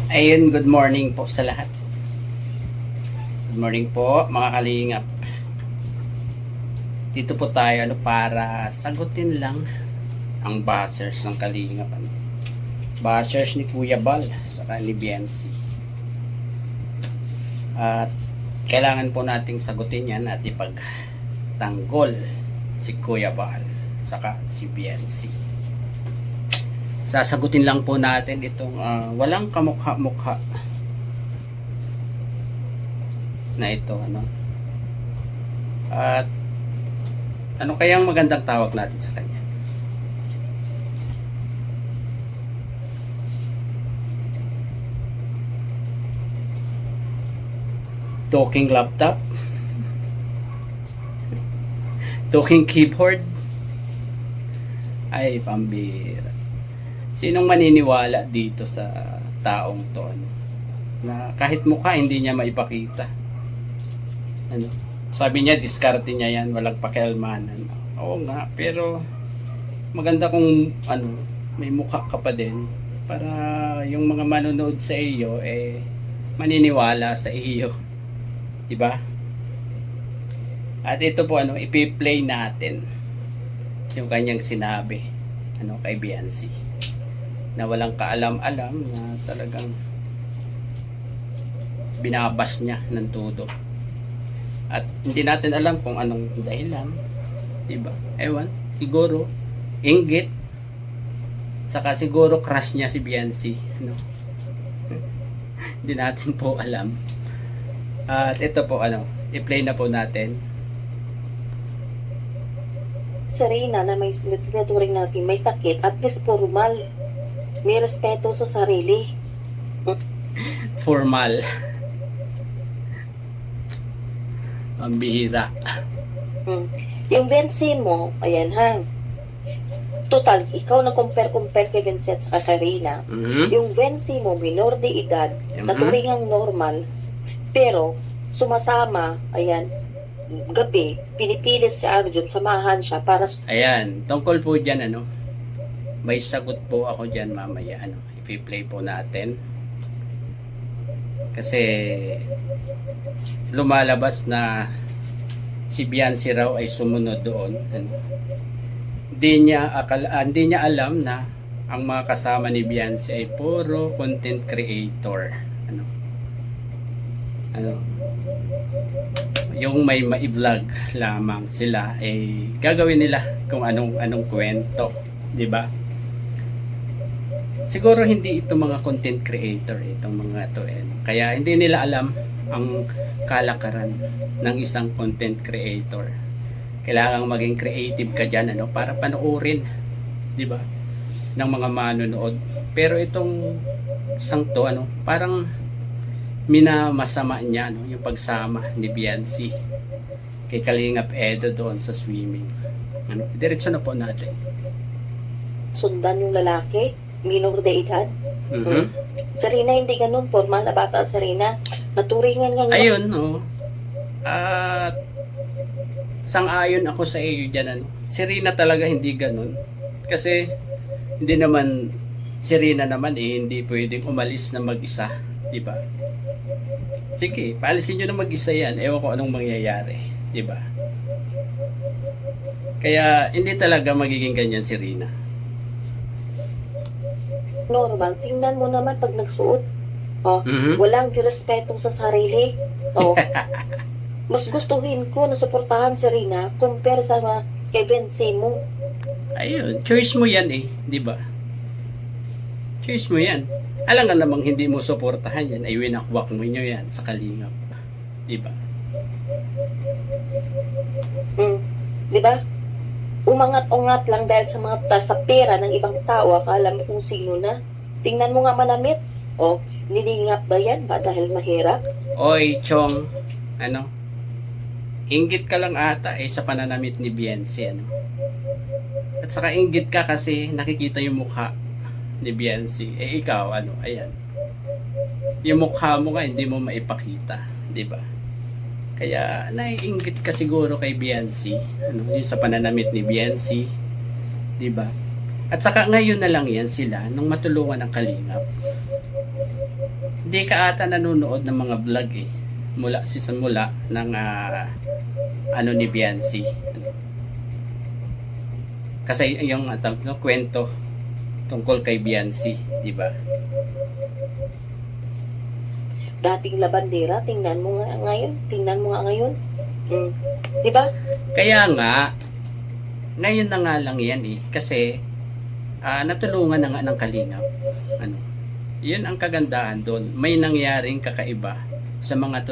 Ayun, good morning po sa lahat. Good morning po, mga kalingap. Dito po tayo para sagutin lang ang bashers ng kalingap. Bashers ni Kuya Bal saka ni BNC. At kailangan po nating sagutin yan at ipagtanggol si Kuya Bal saka si BNC. Sasagutin lang po natin itong walang kamukha-mukha na ito, at ano kayang magandang tawag natin sa kanya? Talking laptop? Talking keyboard? Ay, pambira. Sinong maniniwala dito sa taong to, na kahit mukha hindi niya maipakita? Sabi niya, diskarte niya yan, walang pakialmanan. Oo nga, pero maganda kung may mukha ka pa din para yung mga manonood sa iyo maniniwala sa iyo, di ba? At ito po ipi-play natin yung kanyang sinabi kay BNC, na walang kaalam-alam, na talagang binabas niya ng todo. At hindi natin alam kung anong dahilan, diba? Ewan, siguro inggit, saka siguro crush niya si BNC, hindi natin po alam. At ito po i-play na po natin. Serena na may tinuturing natin may sakit, at least formal, may respeto sa sarili. Formal. Ang bihira. Yung Bensi mo, ayan ha. Total, ikaw na compare kay Bensi at saka kay Rina. Yung Bensi mo, minor de edad, naturingang normal, pero sumasama, ayan, gabi, pinipilit si Arjun, samahan siya para... Ayan, tungkol po dyan, may sagot po ako dyan mamaya, i-play po natin. Kasi lumalabas na si BNC raw ay sumunod doon. Hindi niya alam na ang mga kasama ni BNC ay puro content creator. Yung may mai-vlog lamang sila gagawin nila kung anong kwento, di ba? Siguro hindi ito mga content creator, itong mga to kaya hindi nila alam ang kalakaran ng isang content creator. Kailangan maging creative ka dyan para panoorin, di ba, ng mga manonood. Pero itong isang to parang minamasama niya yung pagsama ni BNC kay Kalingap Edo doon sa swimming. Diretso na po natin. Sundan yung lalaki, minor de edad. Serena hindi ganun, formal na bata Serena. Naturingan nga. Ayun, at sang-ayon ako sa iyo dyan. Si Rina talaga hindi ganun. Kasi hindi naman, si Rina naman hindi pwedeng umalis na mag-isa, di ba? Sige, paalisin nyo na mag-isa yan. Ewan ko anong mangyayari, di ba? Kaya hindi talaga magiging ganyan si Rina. Normal, tingnan mo naman pag nagsuot. Walang direspeto sa sarili. Mas gustuhin ko na suportahan si Rina compare sa kay Bensi mo. Ayun, choice mo yan di ba? Choice mo yan. Alam nga namang hindi mo suportahan yan, ay winakwak mo nyo yan sa Kalingap, di ba? Di ba? Umangat-ungat lang dahil sa pera ng ibang tao, akala mo kung sino na. Tingnan mo nga manamit. Nilingap ba yan ba dahil mahirap? Oy, Chong, inggit ka lang ata sa pananamit ni BNC, At saka inggit ka kasi nakikita yung mukha ni BNC. Ikaw, ayan. Yung mukha mo nga, hindi mo maipakita, di ba? Kaya naiinggit ka siguro kay BNC, yung sa pananamit ni BNC, 'di ba? At saka ngayon na lang yan sila nung matulungan ng Kalingap. Hindi ka ata nanonood ng mga vlog eh. Mula simula ng ano ni Biancy. Kasi yung kwento tungkol kay Biancy, di ba? Dating labandera, tingnan mo nga ngayon. Di ba? Kaya nga, ngayon na nga lang yan eh. Kasi, natulungan na nga ng Kalingap. Ano? Yun ang kagandahan doon. May nangyaring kakaiba sa mga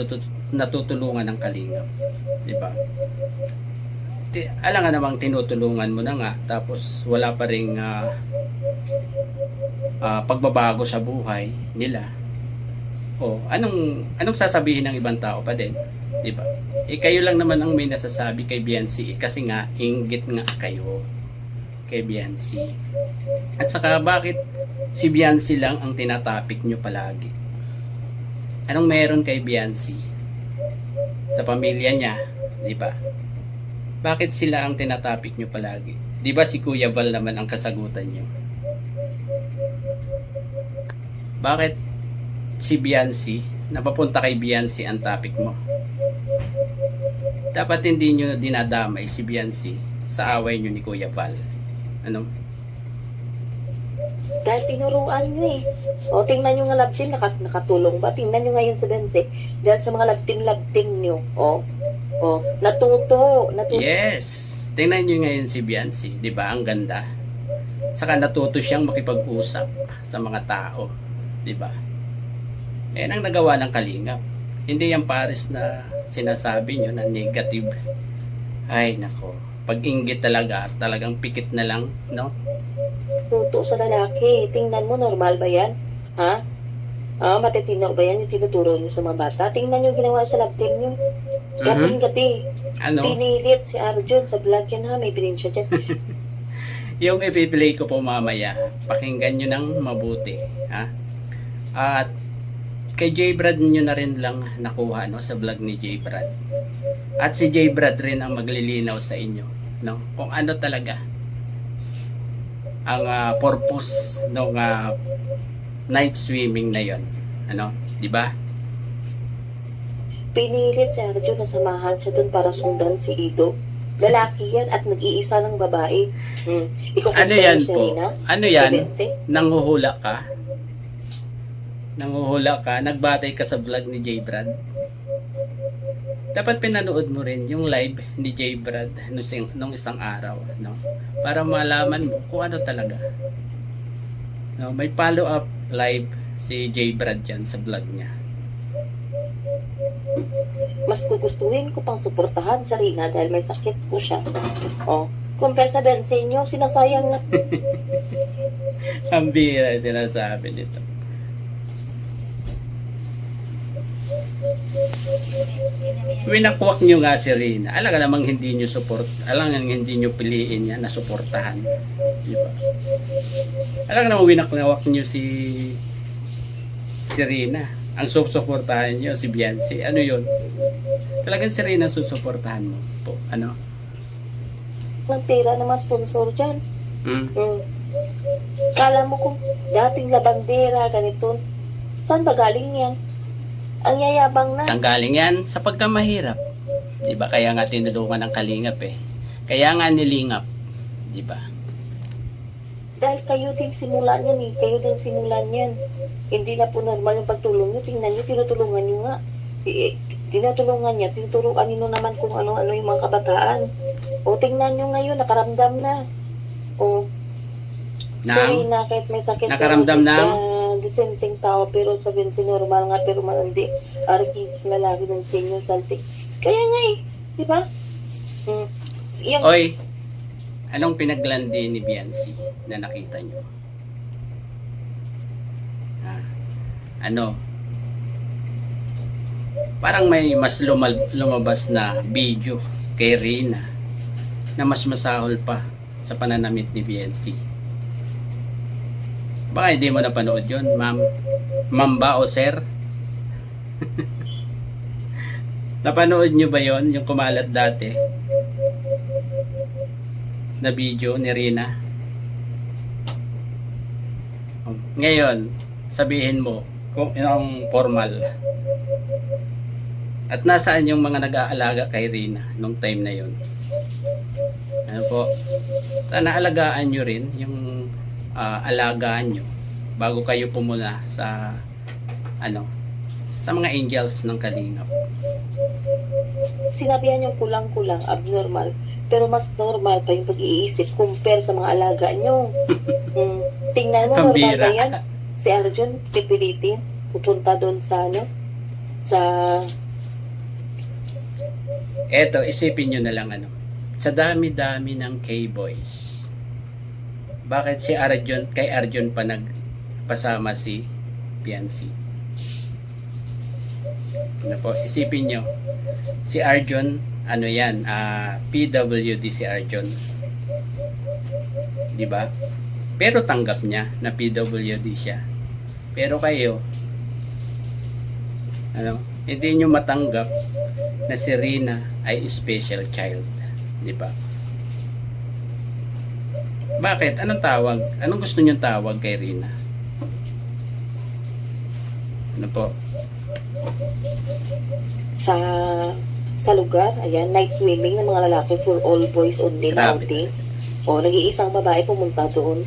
natutulungan ng Kalingap. Di ba? Alam nga namang tinutulungan mo na nga, tapos wala pa ring pagbabago sa buhay nila. O, anong sasabihin ng ibang tao pa din? Di ba? Kayo lang naman ang may nasasabi kay Biancy kasi nga inggit nga kayo kay Biancy. At saka bakit si Biancy lang ang tinatapik nyo palagi? Anong meron kay Biancy sa pamilya niya, di ba? Bakit sila ang tinatapik nyo palagi? Di ba si Kuya Val naman ang kasagutan nyo? Bakit si Biancy, napapunta kay Biancy ang topic mo? Dapat hindi nyo dinadamay si Biancy sa away nyo ni Kuya Val. Ano? Dahil tinuruan nyo eh. O, tingnan nyo nga labtin, nakatulong ba? Tingnan nyo ngayon sa Bense. Dahil sa mga labtin nyo. O, natuto. Yes! Tingnan nyo ngayon si Biancy. Di ba? Ang ganda. Saka natuto siyang makipag-usap sa mga tao. Di ba? Yan ang nagawa ng Kalingap. Hindi yung pares na sinasabi nyo na negative. Ay, nako. Pag-inggit talagang pikit na lang, no? Tuto sa lalaki. Tingnan mo, normal ba yan? Ha? Matitino ba yan yung tinuturo nyo sa mga bata? Tingnan nyo ginawa sa labtin nyo. Gabi. Ano? Pinilit si Arjun sa vlog yan ha. May bilin siya dyan. Yung i-play ko po mamaya, pakinggan nyo ng mabuti. Ha? At kay J. Brad nyo na rin lang nakuha, no, sa vlog ni J. Brad. At si J. Brad rin ang maglilinaw sa inyo, no, kung ano talaga ang purpose ng night swimming na yon, ano, di ba? Pinilit si Arjun na samahan siya dun para sundan si Ido. Lalaki yan at nag-iisa ng babae. Ano yan po? Ano yan? Nanguhula ka? Nagbatay ka sa vlog ni J. Brad. Dapat pinanood mo rin yung live ni J. Brad nung isang araw, no? Para malaman mo kung ano talaga. No, may follow-up live si J. Brad dyan sa vlog niya. Mas gugustuhin ko pang suportahan sa Rina dahil may sakit po siya. Compare sa Bense nyo, sinasayang nga. Ang bira sinasabi nito. Winakwak nyo nga si Rina. Alam ka namang hindi nyo hindi nyo piliin yan na suportahan. Diba? Alam ka namang winakwak nyo si Rina. Ang susuportahan nyo si Biancy. Ano yun? Talagang si Rina susuportahan mo po. Ano? Ng pera na mga sponsor dyan. Kala mo kung dating labandera, ganito. Saan ba galing yan? Ang yayabang na. Saan galing yan? Sa pagkamahirap. Diba? Kaya nga tinulungan ng Kalingap eh. Kaya nga nilingap. Diba? Dahil kayo din simulan yan eh. Kayo din simulan yan. Hindi na po normal yung pagtulong nyo. Tingnan nyo, tinutulungan nyo nga. Tinutulungan niya, tinuturuan nyo naman kung ano-ano yung mga kabataan. O tingnan nyo ngayon, nakaramdam na. O, sorry na kahit may sakit. Nakaramdam na? Dissenting tao pero sabihin si normal nga pero malandi arking lalaki ng senyo salsik kaya nga eh di ba Oy, anong pinaglandi ni Biancy na nakita nyo? Ano, parang may mas lumabas na video kay Rina na mas masahol pa sa pananamit ni Biancy. Baka hindi mo napanood yun, ma'am. Ma'am ba o sir? Napanood nyo ba yon yung kumalat dati? Na video ni Rina? Ngayon, sabihin mo, kung yung formal. At nasaan yung mga nag-aalaga kay Rina nung time na yun? Ano po? Sana alagaan nyo rin yung alagaan nyo bago kayo pumuna sa sa mga angels ng Kalingap. Sinabihan yung kulang-kulang, abnormal, pero mas normal pa yung pag-iisip compare sa mga alaga nyo. Tingnan mo, normal Pambira. ba yan? Si Arjun, pipilitin, pupunta doon sa sa Eto, isipin nyo na lang sa dami-dami ng K-boys, bakit si Arjun, kay Arjun pa nagpasama si Biancy? Po, isipin nyo, si Arjun, PWD si Arjun. Di ba? Pero tanggap niya na PWD siya. Pero kayo, hindi nyo matanggap na si Rina ay special child. Di ba? Bakit? Anong tawag? Anong gusto nyo tawag kay Rina? Ano po? sa lugar, ayan, night swimming ng mga lalaki for all boys only na Grabe. outing. O, nag-iisang babae pumunta doon.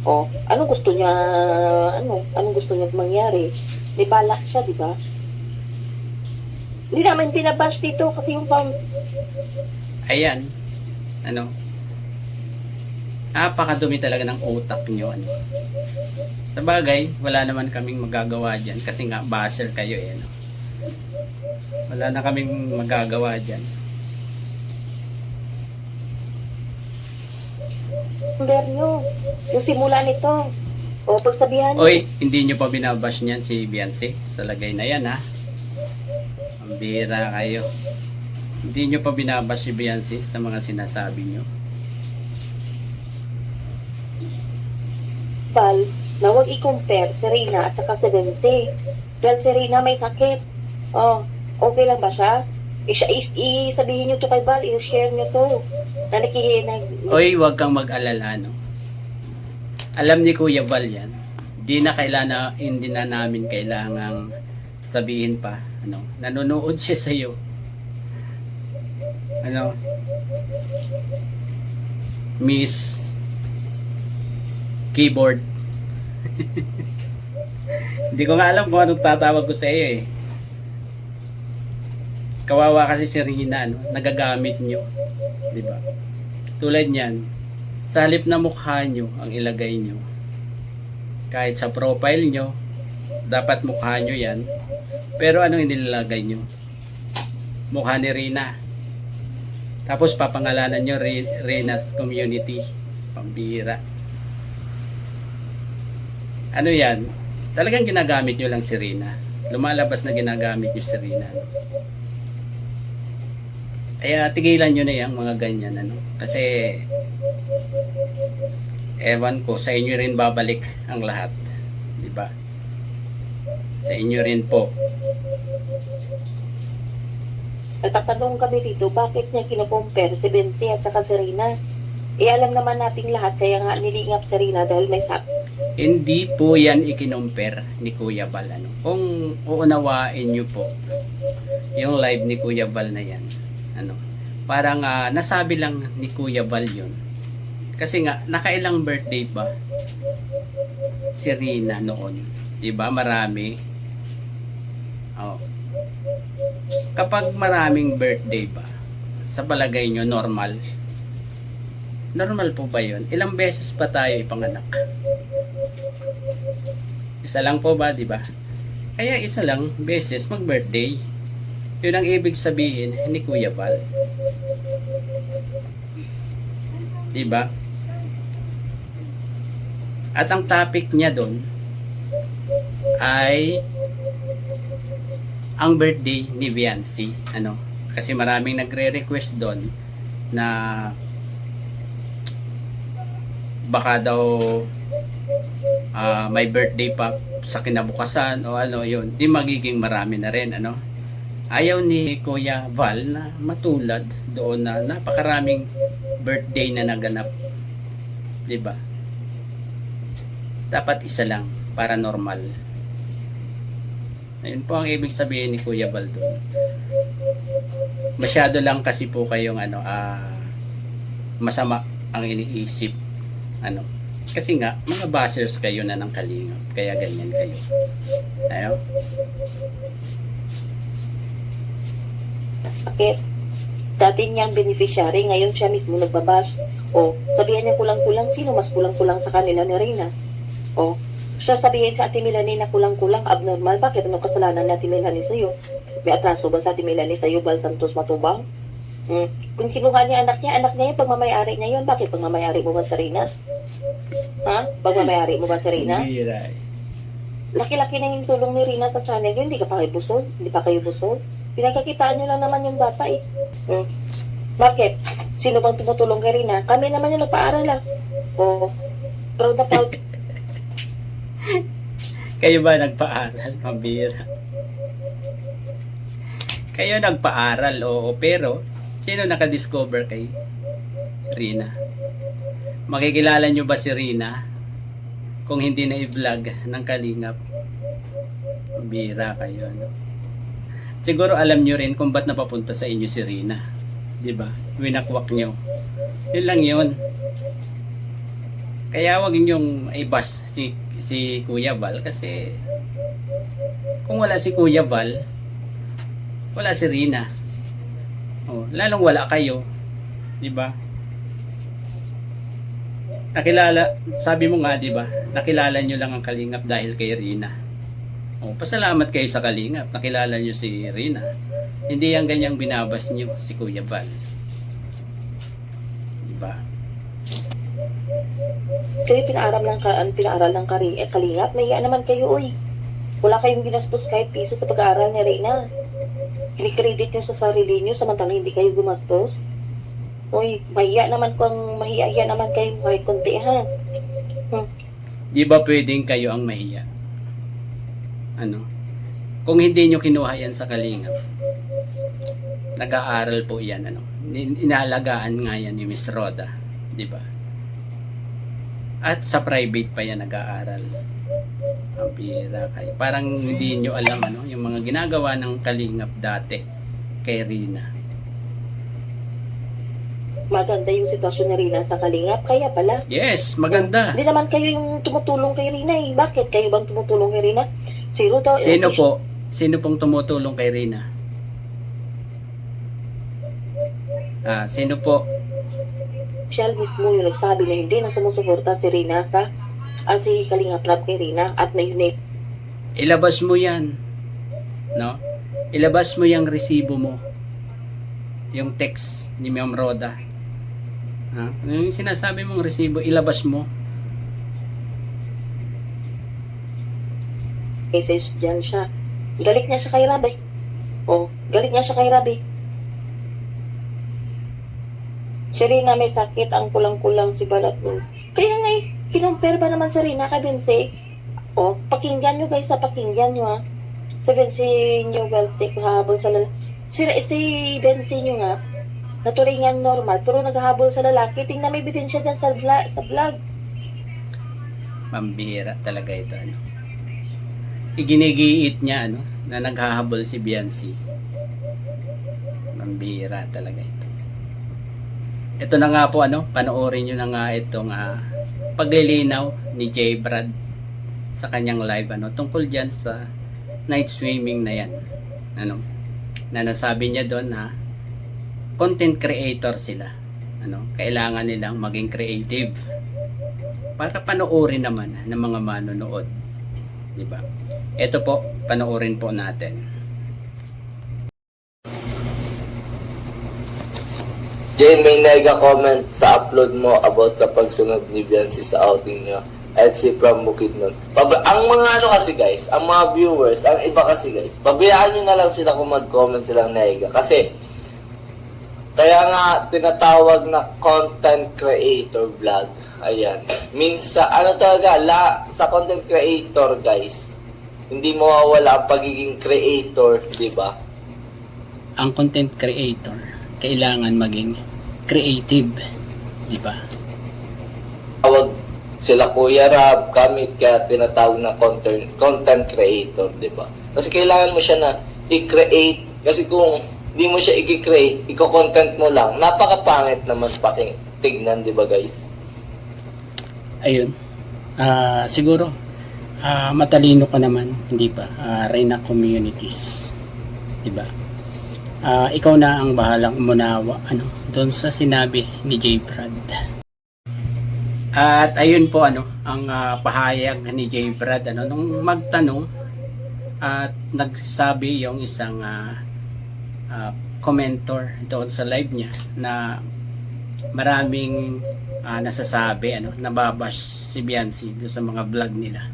O, anong gusto niya, anong gusto niya mangyari? May balak siya, di ba? Hindi namin binabash dito kasi yung Ayan. Napakadumi talaga ng utak nyo. Sa bagay, wala naman kaming magagawa dyan kasi nga basher kayo Wala na kaming magagawa dyan. number nyo. Yung simula nito. O, pagsabihan nyo. Oy, hindi nyo pa binabash niyan si Biancy sa lagay na yan Ang bira kayo. Hindi nyo pa binabash si Biancy sa mga sinasabi nyo. Na huwag i-compare si Rina at saka si Benzi. Dahil si Rina may sakit. Oh, okay lang ba siya? Sabihin nyo to kay Val, i-share nyo to. Na Oy, huwag kang mag-alala, Alam ni Kuya Val yan. Hindi na namin kailangang sabihin pa. Nanonood siya sa'yo. Miss Keyboard. Hindi ko nga alam kung anong tatawag ko sa iyo Kawawa kasi si Rina, nagagamit nyo. Diba? Tulad niyan, sa halip na mukha nyo ang ilagay nyo. Kahit sa profile nyo, dapat mukha nyo yan. Pero anong inilalagay nyo? Mukha ni Rina. Tapos papangalanan nyo Rina's Community. Pambira. Ano yan? Talagang ginagamit nyo lang si Rina. Lumalabas na ginagamit nyo si Rina. Kaya tigilan nyo na yung mga ganyan. Kasi ewan ko, sa inyo rin babalik ang lahat. Diba? Sa inyo rin po. Natatanong kami dito, bakit niya kinocompare si Benzi at saka si Rina? Alam naman nating lahat, kaya nga nilingap si Rina dahil may Hindi po yan ikinomper ni Kuya Val. Kung uunawain nyo po yung live ni Kuya Val na yan, parang nasabi lang ni Kuya Val yun. Kasi nga, nakailang birthday ba si Rina noon? Diba? Marami. Kapag maraming birthday ba, sa palagay nyo, normal? Normal po ba yun? Ilang beses pa tayo ipanganak? Isa lang po ba, di ba? Kaya isa lang beses mag-birthday. Yun ang ibig sabihin ni Kuya Val. Di ba? At ang topic niya doon ay ang birthday ni Biancy. Kasi maraming nagre-request doon na baka daw may birthday pa sa kinabukasan o yun, di magiging marami na rin ayaw ni Kuya Val na matulad doon na napakaraming birthday na naganap, di ba? Dapat isa lang para normal. Ayun po ang ibig sabihin ni Kuya Baldon. Masyado lang kasi po kayong masama ang iniisip. Kasi nga, mga bashers kayo na ng Kalingap. Kaya ganyan kayo. Ayaw? Bakit? Dati niyang beneficiary, ngayon siya mismo nagbabash. O, sabihan niya kulang-kulang, sino mas kulang-kulang sa kanila ni Reyna? O, siya sabihin sa Ate Melanie na kulang-kulang, abnormal. Bakit? Anong kasalanan ni Ate Melanie sa'yo? May atraso ba sa Ate Melanie sa'yo, Bal Santos Matubang? Kung kinuha niya anak niya yung pagmamayari niya yun. Bakit pagmamayari mo ba sa Reyna? Ha? Pagmamayari mo ba sa Reyna? Hindi, Ray. Laki-laki na yung tulong ni Rina sa channel yun. Hindi ka pa kayo busog. Hindi pa kayo busog. Pinagkakitaan nyo lang naman yung bata eh. Bakit? Sino bang tumutulong kay Rina? Kami naman yung nagpaaral lang. O, proud na proud. Kayo ba nagpaaral? Mabira. Kayo nagpaaral, oo. Pero, sino nakadiscover kay Rina? Makikilala nyo ba si Rina kung hindi na i-vlog ng Kalingap? Mabira kayo, Siguro alam nyo rin kung ba't napapunta sa inyo si Rina. Diba? Winakwak nyo. Yun lang yun. Kaya wag nyong i-bash si Kuya Val kasi kung wala si Kuya Val, wala si Rina. Lalong wala kayo. Diba? Sabi mo nga, diba? Nakilala nyo lang ang Kalingap dahil kay Rina. Pasalamat kayo sa Kalingap. Nakilala nyo si Rina. Hindi yung ganyang binabas nyo si Kuya Val. Diba? Kayo pinaaral ng Kalingap. Mahiya naman kayo, uy. Wala kayong ginastos kahit piso sa pag-aaral ni Reyna. Kinikredit nyo sa sarili nyo samantalang hindi kayo gumastos. Uy, mahiya naman kayo kahit konti, ha? Di ba pwedeng kayo ang mahiya? Kung hindi nyo kinuha yan sa Kalingap, nag-aaral po yan, inaalagaan nga yan ni Miss Roda, di ba? At sa private pa yan nag-aaral. Ang pira kayo. Parang hindi nyo alam, yung mga ginagawa ng Kalingap dati kay Rina. Maganda yung sitwasyon ni Rina sa Kalingap, kaya pala. Yes, maganda. Hindi naman kayo yung tumutulong kay Rina eh. Bakit? Kayo bang tumutulong kay Rina? Sino po? Sino pong tumutulong kay Rina? Sino po? Siya mismo yung nagsabi na hindi na sumusuporta si Rina si Kalingap Rab kay Rina at may unit. Ilabas mo yan. Ilabas mo yung resibo mo. Yung text ni Ma'am Roda. Yung sinasabi mong resibo, ilabas mo. Message dyan siya. Galit niya siya kay Rabi. Galit niya siya kay Rabi. Si Rina may sakit, ang kulang-kulang si balat mo. Kaya nga kinumpare ba naman si Rina kay Bense? Pakinggan nyo guys, pakinggan nyo ha. Si Bense nyo galtik, hahabol sa lalaki. Si Bense nyo nga, naturingan normal, pero naghahabol sa lalaki. Tingnan may ebidensya dyan sa vlog. Pambihira talaga ito, Iginigiit niya, na naghahabol si Biancy. Pambihira talaga ito. Ito na nga po, panoorin nyo na nga itong paglilinaw ni J. Brad sa kanyang live, tungkol dyan sa night swimming na yan. Na nasabi niya doon na content creator sila. Kailangan nilang maging creative para panoorin naman ng mga manonood. Diba? Ito po, panoorin po natin. Jay, may nag-comment sa upload mo about sa pagsunod ni Biancy sa outing nyo at si Pram Bukidnon. Ang mga kasi guys, ang mga viewers, ang iba kasi guys, pabayaan nyo na lang sila kung mag-comment silang naiga. Kasi, kaya nga tinatawag na content creator vlog. Ayan. Means sa sa content creator guys, hindi mawawala ang pagiging creator, di ba? Ang content creator, kailangan maging creative, di ba? Tawag sila Kuya Rab, kami kaya tinatawag na content creator, di ba? Kasi kailangan mo siya na i-create. Kasi kung di mo siya i-create, i-content mo lang, napakapangit naman tignan, di ba guys? Ayun. Siguro, matalino ka naman, hindi ba? Reyna Communities. Diba? Ikaw na ang bahalang umunawa doon sa sinabi ni J. Brad. At ayun po ang pahayag ni J. Brad nung magtanong at nagsabi yung isang commentor doon sa live niya na maraming nasasabi nababash si Biancy doon sa mga vlog nila.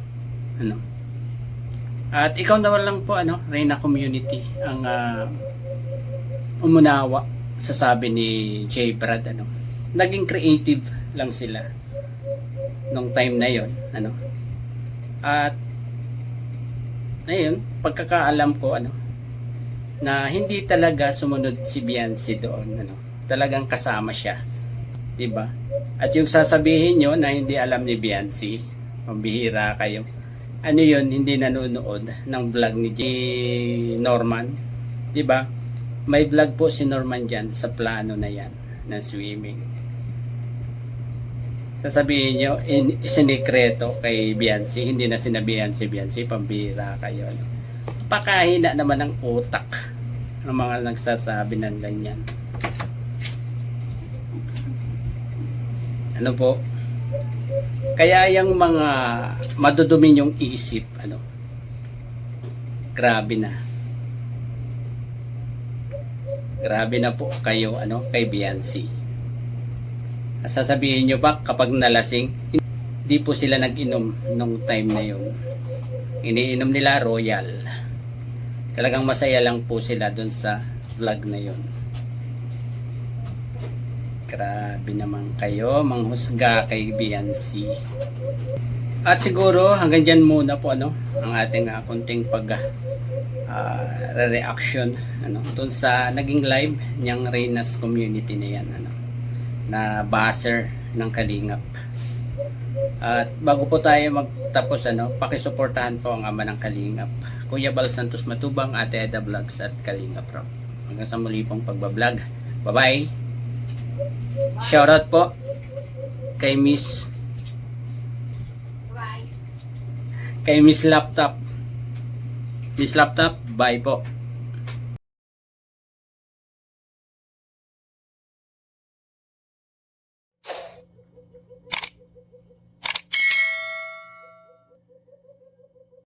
At ikaw naman lang po Reyna Community ang umunawa sa sabi ni J. Brad naging creative lang sila nung time na yon at ayun pagkakaalam ko na hindi talaga sumunod si Biancy doon talagang kasama siya, di ba? At yung sasabihin nyo na hindi alam ni Biancy, mambihira kayo. Yun, hindi nanonood ng vlog ni J. Norman, di ba? May vlog po si Norman dyan sa plano na yan na swimming. Sasabihin nyo sinikreto kay Biancy, hindi na sinabihan si Biancy, pambihira kayo. Pakahina naman ang utak ng mga nagsasabi ng ganyan. Po? Kaya yung mga madudumi yung isip, grabe na. Grabe na po kayo, kay Biancy. Sasabihin nyo ba kapag nalasing, hindi po sila nag-inom nung time na yun. Iniinom nila Royal. Talagang masaya lang po sila dun sa vlog na yun. Grabe naman kayo, manghusga kay Biancy. At siguro hanggang dyan muna po ang ating kunting reaction dun sa naging live niyang Reyna's Community na yan na baser ng Kalingap. At bago po tayo magtapos pakisuportahan po ang ama ng Kalingap, Kuya Bal Santos Matubang, Ate Eda Vlogs at Kalingap Rock. Hanggang sa muli pong pagbablog. Bye bye. Shoutout po kay Miss Laptop. Miss Laptop, bye po.